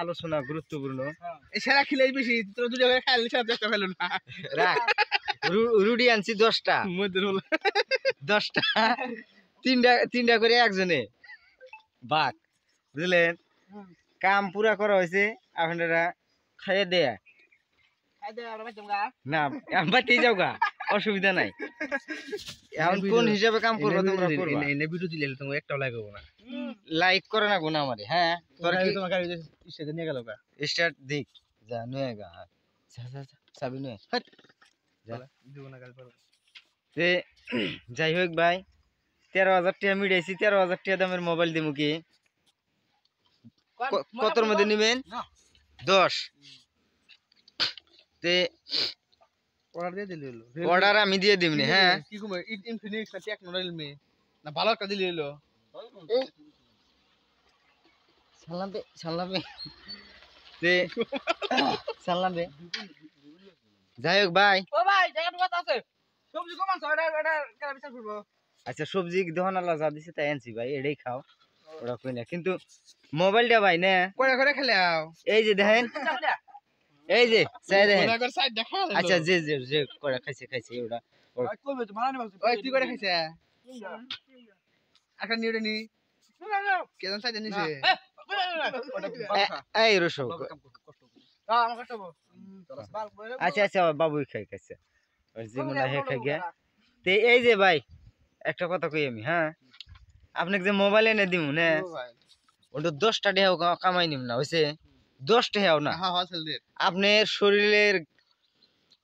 আলোচনা গুরুত্বপূর্ণ। এই সেরা খেলে বেশি তোর দুটো করে খাইলে সাথে একটা ফেলুন না রাখ রুডি আনছি 10টা মধ্যে হলো 10টা তিনটা করে একজনে বাক বুঝলেন কাম পুরা করা হয়েছে আপনারা খাইয়ে দেয়া না বাতি যাও গা অসুবিধা নাই এখন কোন হিসাবে কাম করবো তোমরা করবা এনে ভিডিও দিলে তুমি একটাও লাগাবো না লাইক করে না গুনা আমারে হ্যাঁ তোর কি তোমার গাড়ি স্টেশন নিয়ে গেল কা স্টার্ট দিক যা নয় গা যা চাবি নয় হাট যা দিব না গাড়ি পারো তে যাই হোক ভাই 13,000 টাকা মিটাইছি 13,000 টাকা দামের মোবাইল দিমু কি কতর মধ্যে নেবেন 10 তে অর্ডার দিয়ে দিলে হলো অর্ডার আমি দিয়ে দিমনি হ্যাঁ কি কম ইনফিনিক্স না টেকনো রিয়েলমি না ভালো একটা দিলে হলো সালামে তে সালামে যাই হোক ভাই ও ভাই জায়গাটা কত আছে সবজি কমান ছয়টা এটা কেন বিচার করব আচ্ছা সবজি দোকান আল্লাহ যা দিছে তাই আনছি ভাই এটাই খাও ওরা কই না কিন্তু মোবাইলটা ভাই না করে করে খেলাও এই যে দেখেন এই যে চাই দেখেন ওরা করে সাইড দেখা আচ্ছা যে যে যে করে খাইছে ওটা কইবে তো মানানি বলছ ওই তুই করে খাইছে একটা নিউডে নি কেন সাইড নিছে এই রসো আমার কষ্ট হবো আচ্ছা আচ্ছা বাবুই খাইছে আর যে মনে হয় খাই গিয়া তে এই যে ভাই একটা কথা কই আমি হ্যাঁ আপনাকে যে মোবাইল এনে দিমু না ওটা 10টা টাকা কামাই নিম না হইছে 10 টাকাও না হ্যাঁ হ্যাঁ সেল দে আপনার শরীরের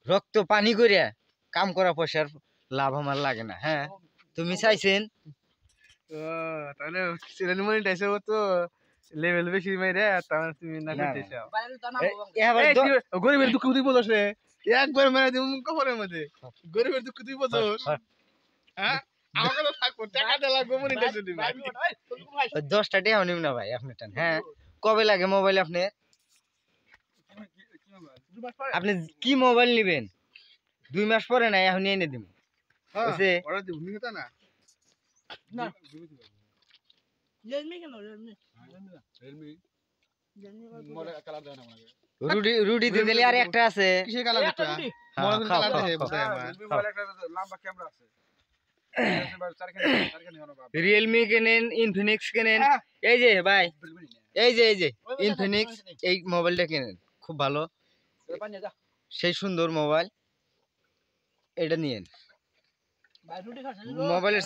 রক্ত পানি করিয়া কাম করা পয়সার লাভ আমার লাগে না হ্যাঁ তুমি চাইছেন ও তাহলে চ্যানেল মনিটাইজ হবো তো লেভেল বেশি মাইরে তাহলে তুমি না করতেছো এবার গরিবের দুঃখ তুই বোঝস রে একবার মেরে দিমু কবরের মধ্যে গরিবের দুঃখ তুই বোঝস হ্যাঁ আমাকে তো থাকবো টাকা দেলা মনিটাইজ দিবি 10টা টাকাও নিম না ভাই আপনি টান হ্যাঁ কবে লাগে মোবাইল আপনি আপনি কি মোবাইল নেবেন 2 মাস পরে না এখন এনে দিব বুঝছে অর্ডার দিব নিতা না না রিয়েলমি কেন রিয়েলমি মোরে কালার দেন আমাকে রুডি দিয়ে দিলে আর একটা আছে কিসের কালার একটা মোরে কালার দেয় বসে আমার মোবাইল একটা লম্বা ক্যামেরা আছে রিয়েলমি কেনেন ইনফিনিক্স কেনেন এই যে ভাই এই যে ইনফিনিক্স এই মোবাইলটা কেনেন খুব ভালো সেই সুন্দর মোবাইল এটা নিয়েন মোবাইলের